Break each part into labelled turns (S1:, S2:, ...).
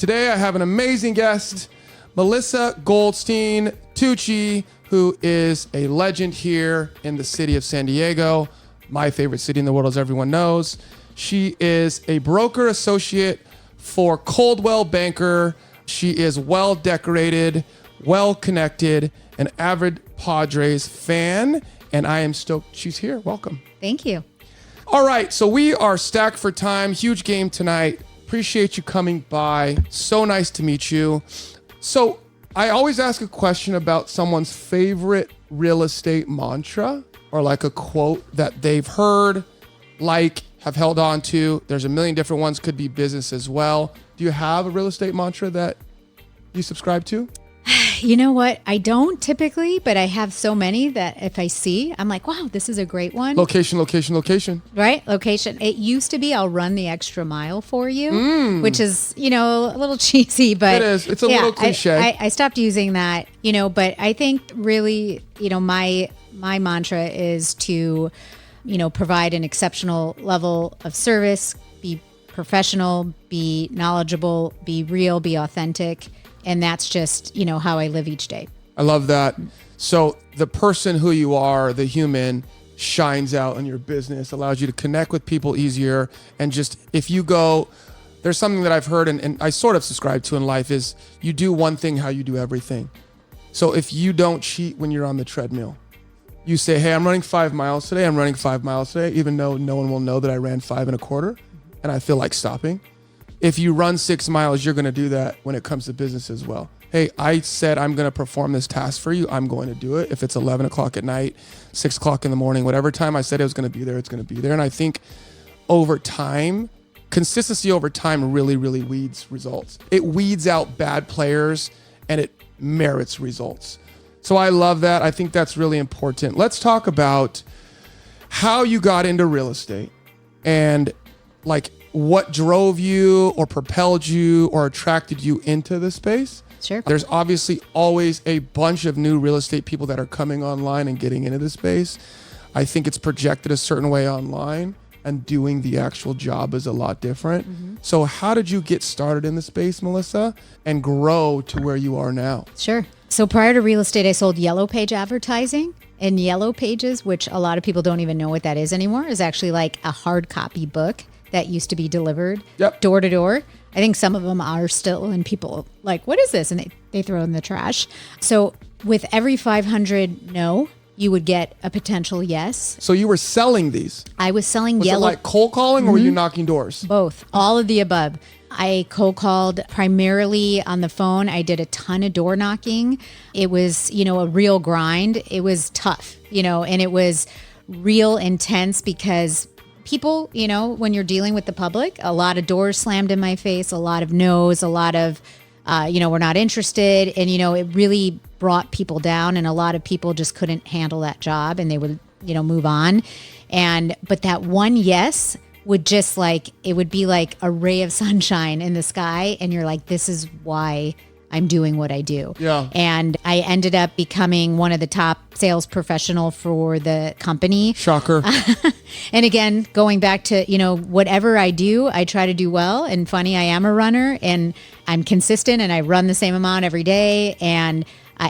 S1: Today I have an amazing guest, Melissa Goldstein Tucci, who is a legend here in the city of San Diego, my favorite city in the world, as everyone knows. She is a broker associate for Coldwell Banker. She is well decorated, well connected, an avid Padres fan, and I am stoked she's here. Welcome.
S2: Thank you.
S1: All right, so we are stacked for time. Huge game tonight. Appreciate you coming by. So nice to meet you. So I always ask a question about someone's favorite real estate mantra or like a quote that they've heard, like, have held on to. There's a million different ones, could be business as well. Do you have a real estate mantra that you subscribe to?
S2: You know what? I don't typically, but I have so many that if I see, I'm like, wow, this is a great one.
S1: Location, location, location.
S2: Right? Location. It used to be I'll run the extra mile for you, which is, a little cheesy, but
S1: it is. It's a little cliche.
S2: I stopped using that, but I think really, my mantra is to, provide an exceptional level of service, be professional, be knowledgeable, be real, be authentic. And that's just, how I live each day. I
S1: love that. So the person who you are, the human, shines out in your business, allows you to connect with people easier. And just, if you go, there's something that I've heard and I sort of subscribe to in life is you do one thing how you do everything. So if you don't cheat when you're on the treadmill, you say, hey, I'm running 5 miles today. I'm running 5 miles today, even though no one will know that I ran 5 1/4 and I feel like stopping. If you run 6 miles, you're going to do that when it comes to business as well. Hey, I said I'm going to perform this task for you. I'm going to do it. If it's 11 o'clock at night, 6 o'clock in the morning, whatever time I said it was going to be there, it's going to be there. And I think over time, consistency over time really, really weeds results. It weeds out bad players and it merits results. So I love that. I think that's really important. Let's talk about how you got into real estate and like what drove you or propelled you or attracted you into the space.
S2: Sure.
S1: There's obviously always a bunch of new real estate people that are coming online and getting into the space. I think it's projected a certain way online and doing the actual job is a lot different. Mm-hmm. So how did you get started in the space, Melissa, and grow to where you are now?
S2: Sure. So prior to real estate, I sold Yellow Page advertising. And Yellow Pages, which a lot of people don't even know what that is anymore, is actually like a hard copy book that used to be delivered door to door. I think some of them are still, and people like, what is this? And they throw it in the trash. So with every 500 no, you would get a potential yes.
S1: So you were selling these?
S2: I was selling
S1: was
S2: Yellow.
S1: Was it like cold calling or were you knocking doors?
S2: Both, all of the above. I cold called primarily on the phone. I did a ton of door knocking. It was, a real grind. It was tough, and it was real intense because people, when you're dealing with the public, a lot of doors slammed in my face, a lot of no's, a lot of, we're not interested. And, it really brought people down and a lot of people just couldn't handle that job and they would, move on. But that one yes would just it would be like a ray of sunshine in the sky. And you're like, this is why I'm doing what I do.
S1: Yeah.
S2: And I ended up becoming one of the top sales professional for the company.
S1: Shocker.
S2: And again, going back to, whatever I do, I try to do well. And funny, I am a runner and I'm consistent and I run the same amount every day. And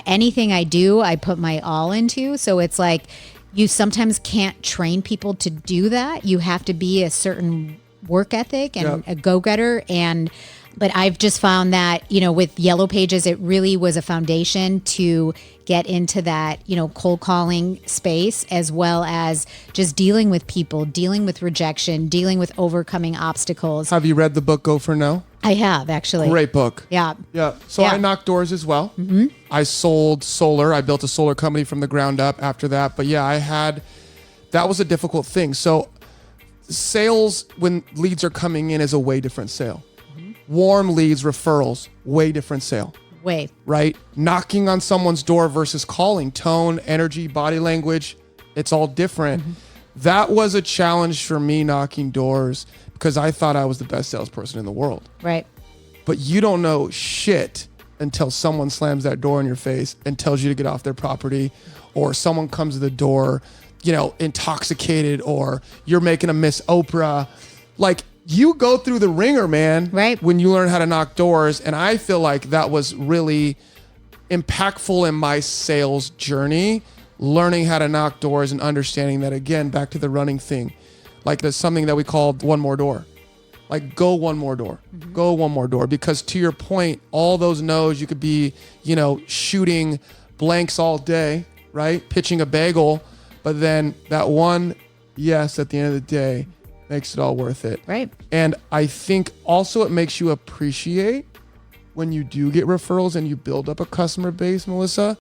S2: anything I do, I put my all into. So it's like, you sometimes can't train people to do that. You have to be a certain work ethic and a go-getter. But I've just found that, with Yellow Pages, it really was a foundation to get into that, cold calling space, as well as just dealing with people, dealing with rejection, dealing with overcoming obstacles.
S1: Have you read the book Go For No?
S2: I have, actually.
S1: Great book.
S2: Yeah.
S1: Yeah. So I knocked doors as well. Mm-hmm. I sold solar. I built a solar company from the ground up after that. But yeah, that was a difficult thing. So sales, when leads are coming in, is a way different sale. Warm leads, referrals, way different sale.
S2: Way.
S1: Right? Knocking on someone's door versus calling, tone, energy, body language, it's all different. Mm-hmm. That was a challenge for me, knocking doors, because I thought I was the best salesperson in the world.
S2: Right.
S1: But you don't know shit until someone slams that door in your face and tells you to get off their property, or someone comes to the door, intoxicated, or you're making a Miss Oprah. Like, you go through the ringer, man.
S2: Right.
S1: When you learn how to knock doors. And I feel like that was really impactful in my sales journey, learning how to knock doors and understanding that, again, back to the running thing. Like there's something that we call one more door. Like go one more door, go one more door. Because to your point, all those no's, you could be, shooting blanks all day, right? Pitching a bagel, but then that one yes at the end of the day makes it all worth it.
S2: Right.
S1: And I think also it makes you appreciate when you do get referrals and you build up a customer base, Melissa,